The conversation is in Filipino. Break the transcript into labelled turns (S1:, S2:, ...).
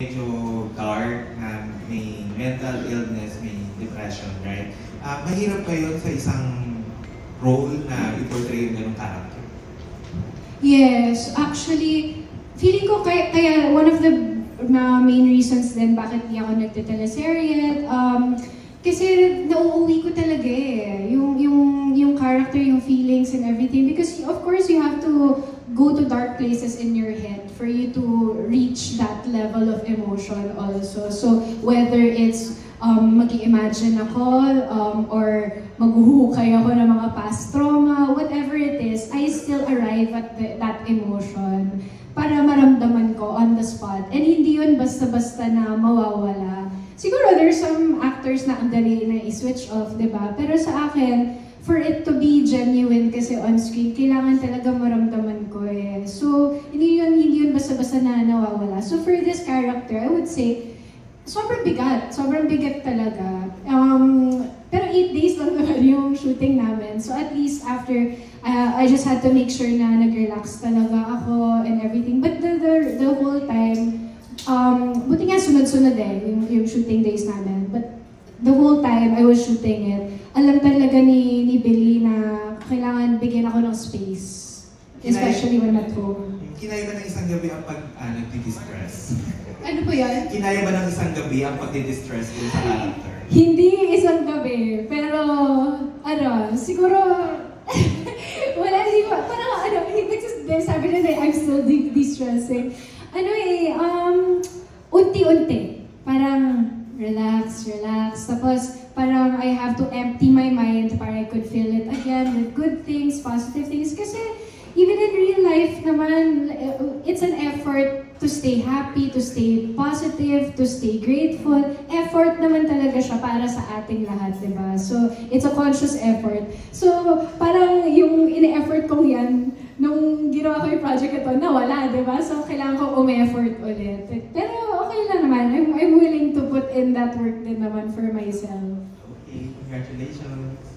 S1: medyo dark, na may mental illness, may depression, right? Mahirap ba yun sa isang role na i-portray yung ganung character?
S2: Yes, actually, feeling ko kaya one of the main reasons din bakit di ako nagte-teleserye, kasi nauuwi ko talaga yung character, yung feelings and everything, because of course you have to go to dark places in your head for you to reach that level of emotion also. So whether it's mag-i-imagine ako or maghuhukay ako ng mga past trauma, whatever it is, I still arrive at that emotion para maramdaman ko on the spot. And hindi yun basta-basta na mawawala. Siguro there's some actors na ang dali na i-switch off, di ba? Pero sa akin, for it to be genuine kasi on screen, kailangan talaga maramdaman ko eh. So, hindi yun basta-basta na nawawala. So for this character, I would say, sobrang bigat talaga. Pero 8 days lang naman yung shooting namin. So at least after, I just had to make sure na nag-relax talaga ako and everything. But the whole time, buti nga sunod-sunod yung shooting days namin. But the whole time I was shooting it, alam talaga ni Billy na kailangan bigyan ako ng space. Especially when at home.
S1: Kinaya ba ng isang gabi ang nagdi-distress?
S2: Ano po yan?
S1: Kinaya ba ng isang gabi ang pagdi-distress din sa character?
S2: Hindi isang gabi, pero siguro, wala, hindi ba, parang sabi na I'm still distressing. Unti-unti, parang relax, tapos parang I have to empty my mind para I could fill it again with good things, positive things, kasi even in real life naman, it's an effort to stay happy, to stay positive, to stay grateful. Effort naman talaga siya para sa ating lahat, di ba? So, it's a conscious effort. So, parang yung ine-effort kong yan, nung ginawa ko yung project ito, nawala, di ba? So, kailangan ko effort ulit. Pero okay lang naman. I'm willing to put in that work din naman for myself.
S1: Okay, congratulations.